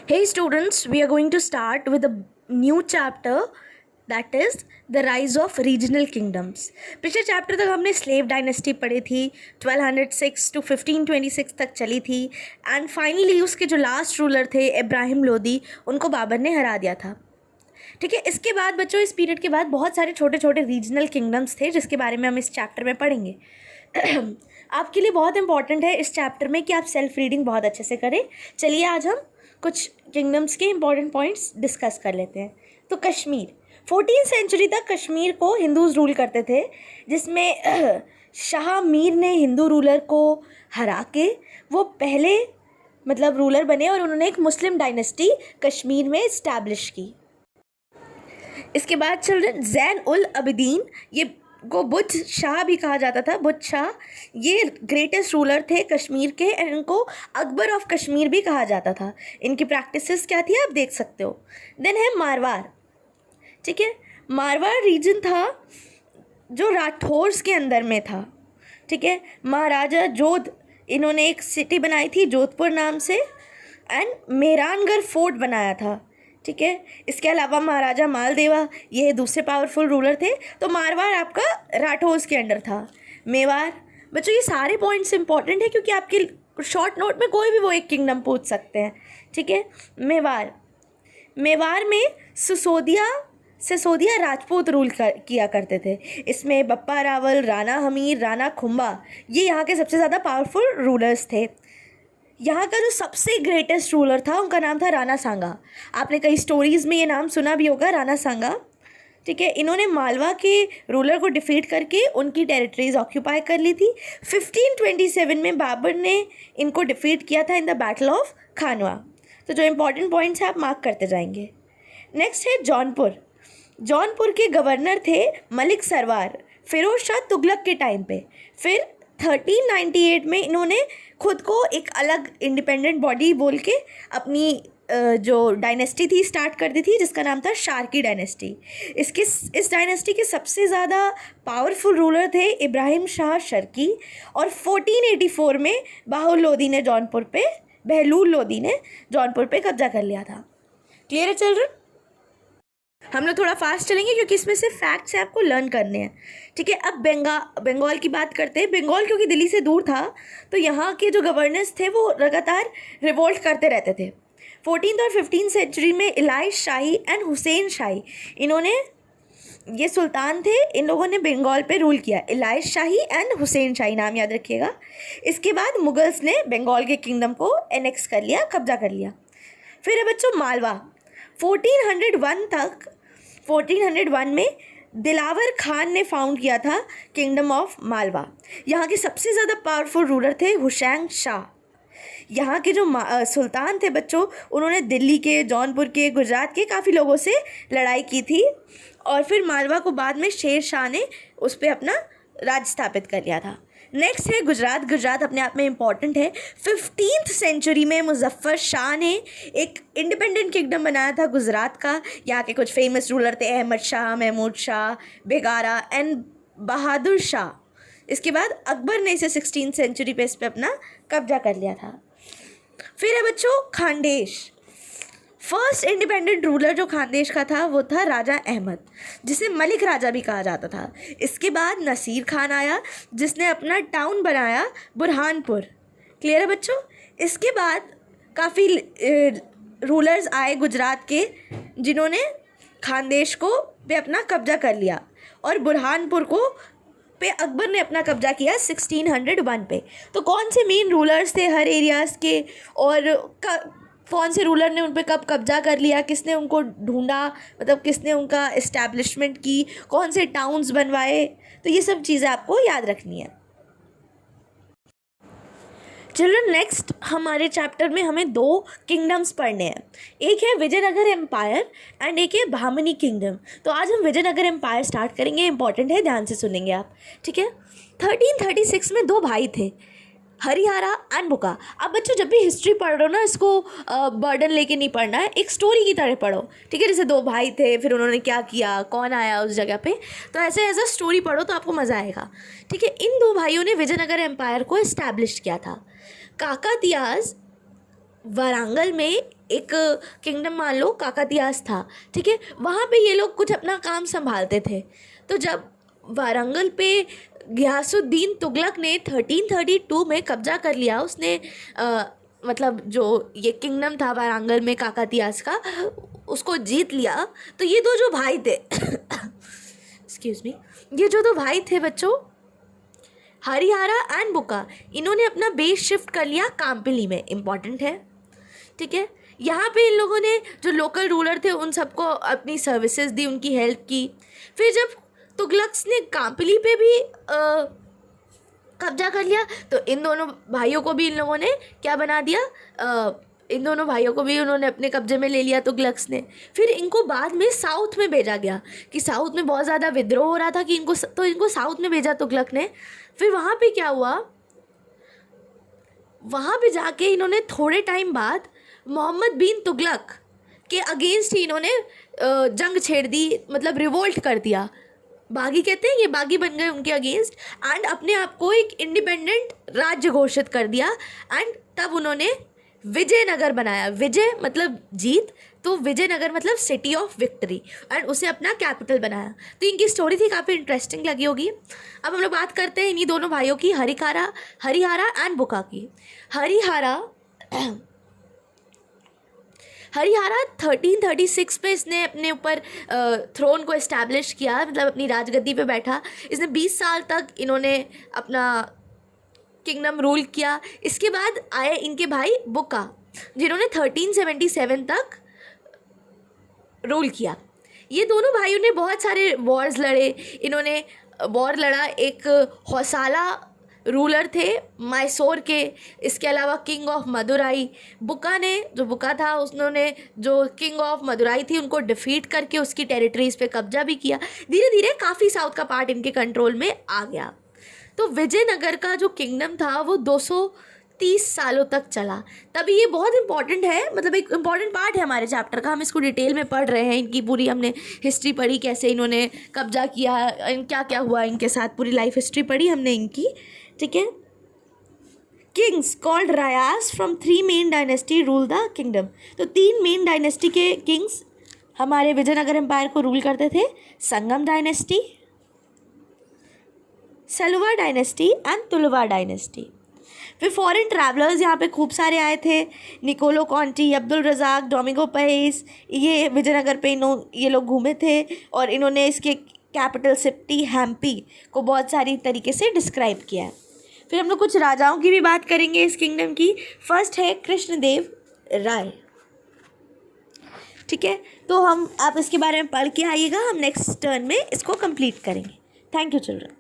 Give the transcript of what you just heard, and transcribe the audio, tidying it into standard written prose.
Hey students, we are going to start with a new chapter that is the rise of regional kingdoms. पिछले chapter तक हमने slave dynasty पढ़ी थी, 1206 to 1526 तक चली थी एंड फाइनली उसके जो लास्ट रूलर थे इब्राहिम लोदी, उनको बाबर ने हरा दिया था. ठीक है. इसके बाद बच्चों इस पीरियड के बाद बहुत सारे छोटे छोटे रीजनल किंगडम्स थे जिसके बारे में हम इस चैप्टर में पढ़ेंगे. आपके लिए बहुत इंपॉर्टेंट है इस चैप्टर में कि आप सेल्फ रीडिंग बहुत अच्छे से करें. चलिए आज हम कुछ किंगडम्स के इंपॉर्टेंट पॉइंट्स डिस्कस कर लेते हैं. तो कश्मीर, 14th सेंचुरी तक कश्मीर को हिंदूज रूल करते थे, जिसमें शाह मीर ने हिंदू रूलर को हरा के वो पहले रूलर बने और उन्होंने एक मुस्लिम डायनेस्टी कश्मीर में इस्टेब्लिश की. इसके बाद चिल्ड्रन ज़ैन उल अबिदीन, ये को बुद्ध शाह भी कहा जाता था. बुद्ध शाह ये ग्रेटेस्ट रूलर थे कश्मीर के एंड इनको अकबर ऑफ कश्मीर भी कहा जाता था. इनकी प्रैक्टिसेस क्या थी आप देख सकते हो. देन है मारवाड़. ठीक है, मारवाड़ रीजन था जो राठौर्स के अंदर में था. ठीक है, महाराजा जोध, इन्होंने एक सिटी बनाई थी जोधपुर नाम से एंड मेहरानगढ़ फोर्ट बनाया था. ठीक है, इसके अलावा महाराजा मालदेवा, ये दूसरे पावरफुल रूलर थे. तो मारवाड़ आपका राठौर्स के अंडर था. मेवाड़, बच्चों ये सारे पॉइंट्स इंपॉर्टेंट है क्योंकि आपके शॉर्ट नोट में कोई भी वो एक किंगडम पूछ सकते हैं. ठीक है, मेवाड़, मेवाड़ में सिसोदिया राजपूत रूल किया करते थे. इसमें बप्पा रावल, राणा हमीर, राणा खुम्बा, ये यहाँ के सबसे ज़्यादा पावरफुल रूलर्स थे. यहाँ का जो सबसे ग्रेटेस्ट रूलर था उनका नाम था राणा सांगा. आपने कई स्टोरीज़ में ये नाम सुना भी होगा, राणा सांगा. ठीक है, इन्होंने मालवा के रूलर को डिफीट करके उनकी टेरिटरीज ऑक्यूपाई कर ली थी. 1527 में बाबर ने इनको डिफीट किया था इन द बैटल ऑफ खानवा. तो जो इंपॉर्टेंट पॉइंट्स हैं आप मार्क करते जाएंगे. नेक्स्ट है जौनपुर. जौनपुर के गवर्नर थे मलिक सरवार, फिरोज शाह तुगलक के टाइम पे. फिर 1398 में इन्होंने खुद को एक अलग इंडिपेंडेंट बॉडी बोल के अपनी जो डायनेस्टी थी स्टार्ट कर दी थी जिसका नाम था शार्की डायनेस्टी. इस डायनेस्टी के सबसे ज़्यादा पावरफुल रूलर थे इब्राहिम शाह शर्की और 1484 में बहलूल लोदी ने जौनपुर पे कब्जा कर लिया था. क्लियर है चिल्ड्रन? हम लोग थोड़ा फास्ट चलेंगे क्योंकि इसमें से फैक्ट्स हैं आपको लर्न करने हैं. ठीक है, अब बंगाल की बात करते हैं. बंगाल क्योंकि दिल्ली से दूर था तो यहाँ के जो गवर्नर्स थे वो लगातार रिवोल्ट करते रहते थे. 14th और 15th सेंचुरी में इलाइश शाही एंड हुसैन शाही, इन्होंने, ये सुल्तान थे, इन लोगों ने बंगाल पे रूल किया. इलाइश शाही एंड हुसैन शाही नाम याद रखिएगा. इसके बाद मुगल्स ने बंगाल के किंगडम को एनेक्स कर लिया, कब्जा कर लिया. फिर है बच्चों मालवा. 1401 में दिलावर खान ने फाउंड किया था किंगडम ऑफ मालवा. यहाँ के सबसे ज़्यादा पावरफुल रूलर थे हुसैन शाह. यहाँ के जो सुल्तान थे बच्चों, उन्होंने दिल्ली के, जौनपुर के, गुजरात के काफ़ी लोगों से लड़ाई की थी और फिर मालवा को बाद में शेर शाह ने उस पर अपना राज स्थापित कर लिया था. नेक्स्ट है गुजरात. गुजरात अपने आप में इम्पॉर्टेंट है. 15th सेंचुरी में मुजफ्फर शाह ने एक इंडिपेंडेंट किंगडम बनाया था गुजरात का. यहाँ के कुछ फेमस रूलर थे अहमद शाह, महमूद शाह, बेगारा एंड बहादुर शाह. इसके बाद अकबर ने इसे 16th सेंचुरी पे इस पर अपना कब्जा कर लिया था. फिर है बच्चों खानदेश. फर्स्ट इंडिपेंडेंट रूलर जो खानदेश का था वो था राजा अहमद, जिसे मलिक राजा भी कहा जाता था. इसके बाद नसीर खान आया जिसने अपना टाउन बनाया बुरहानपुर. क्लियर है बच्चों? इसके बाद काफ़ी रूलर्स आए गुजरात के जिन्होंने खानदेश को पे अपना कब्जा कर लिया और बुरहानपुर को पे अकबर ने अपना कब्जा किया 1601 पे. तो कौन से मेन रूलर्स थे हर एरियाज़ के और कौन से रूलर ने उन पर कब कब्जा कर लिया, किसने उनको ढूंढा, किसने उनका इस्टेब्लिशमेंट की, कौन से टाउन्स बनवाए, तो ये सब चीज़ें आपको याद रखनी है. चिल्ड्रन नेक्स्ट हमारे चैप्टर में हमें 2 किंगडम्स पढ़ने हैं. एक है विजयनगर एम्पायर एंड एक है बहमनी किंगडम. तो आज हम विजयनगर एम्पायर स्टार्ट करेंगे. इंपॉर्टेंट है, ध्यान से सुनेंगे आप. ठीक है, 1336 में 2 भाई थे, हरियारा एंड बुका. अब बच्चों जब भी हिस्ट्री पढ़ रहे हो ना, इसको बर्डन लेके नहीं पढ़ना है, एक स्टोरी की तरह पढ़ो. ठीक है, जैसे 2 भाई थे, फिर उन्होंने क्या किया, कौन आया उस जगह पे, तो ऐसे एज अ स्टोरी पढ़ो तो आपको मज़ा आएगा. ठीक है, इन 2 भाइयों ने विजयनगर एम्पायर को इस्टेब्लिश किया था. काकातियाज वारंगल में एक किंगडम मान लो काकतीयास था, ठीक है, वहाँ पे ये लोग कुछ अपना काम संभालते थे। तो जब वारंगल पे गयासुद्दीन तुगलक ने 1332 में कब्जा कर लिया, उसने मतलब जो ये किंगडम था वारंगल में काकतीयास का, उसको जीत लिया। तो ये दो जो भाई थे एक्सक्यूज मी, ये जो दो भाई थे बच्चों, हरिहरा एंड बुका, इन्होंने अपना बेस शिफ्ट कर लिया काम्पिली में। इम्पॉर्टेंट है, ठीक है। यहाँ पे इन लोगों ने जो लोकल रूलर थे उन सबको अपनी सर्विसेज दी, उनकी हेल्प की। फिर जब तुगलक्स ने काम्पिली पे भी कब्जा कर लिया, तो इन दोनों भाइयों को भी इन लोगों ने क्या बना दिया, इन दोनों भाइयों को भी उन्होंने अपने कब्जे में ले लिया तुगलक्स ने। फिर इनको बाद में साउथ में भेजा गया कि साउथ में बहुत ज़्यादा विद्रोह हो रहा था कि इनको साउथ में भेजा तुगलक ने। फिर वहाँ पे क्या हुआ, वहाँ पे जाके इन्होंने थोड़े टाइम बाद मोहम्मद बिन तुगलक के अगेंस्ट ही इन्होंने जंग छेड़ दी, मतलब रिवोल्ट कर दिया। बागी कहते हैं, ये बागी बन गए उनके अगेंस्ट, एंड अपने आप को एक इंडिपेंडेंट राज्य घोषित कर दिया। एंड तब उन्होंने विजयनगर बनाया। विजय मतलब जीत, तो विजयनगर मतलब सिटी ऑफ विक्ट्री, एंड उसे अपना कैपिटल बनाया। तो इनकी स्टोरी थी, काफ़ी इंटरेस्टिंग लगी होगी। अब हम लोग बात करते हैं इन्हीं दोनों भाइयों की, हरिहरा एंड बुका की। हरिहरा 1336 में इसने अपने ऊपर थ्रोन को इस्टेब्लिश किया, मतलब अपनी राजगद्दी पे बैठा। इसने 20 साल तक इन्होंने अपना किंगडम रूल किया। इसके बाद आए इनके भाई बुका, जिन्होंने 1377 तक रूल किया। ये दोनों भाइयों ने बहुत सारे वॉर्स लड़े। इन्होंने वॉर लड़ा, एक हौसाला रूलर थे मैसूर के, इसके अलावा किंग ऑफ मदुराई। बुका था, उन्होंने जो किंग ऑफ मदुराई थी उनको डिफीट करके उसकी टेरिटरीज पे कब्जा भी किया। धीरे धीरे काफ़ी साउथ का पार्ट इनके कंट्रोल में आ गया। तो विजयनगर का जो किंगडम था वो 230 सालों तक चला। तभी ये बहुत इंपॉर्टेंट है, मतलब एक इम्पॉर्टेंट पार्ट है हमारे चैप्टर का। हम इसको डिटेल में पढ़ रहे हैं, इनकी पूरी हमने हिस्ट्री पढ़ी, कैसे इन्होंने कब्जा किया, क्या क्या हुआ इनके साथ, पूरी लाइफ हिस्ट्री पढ़ी हमने इनकी, ठीक है। Kings called Rayas from 3 main dynasty rule the kingdom. तो 3 मेन डायनेस्टी के किंग्स हमारे विजयनगर एम्पायर को रूल करते थे। Sangam dynasty, Saluva dynasty and Tuluva dynasty. फिर फॉरेन ट्रैवलर्स यहाँ पे खूब सारे आए थे, Niccolo Conti, Abdul Razzaq, Domingo Paes, ये विजयनगर पे ये लोग घूमे थे, और इन्होंने इसके कैपिटल सिटी हम्पी को बहुत सारी तरीके से डिस्क्राइब किया है। फिर हम लोग कुछ राजाओं की भी बात करेंगे इस किंगडम की। फर्स्ट है कृष्णदेव राय, ठीक है। तो आप इसके बारे में पढ़ के आइएगा, हम नेक्स्ट टर्न में इसको कंप्लीट करेंगे। Thank you children.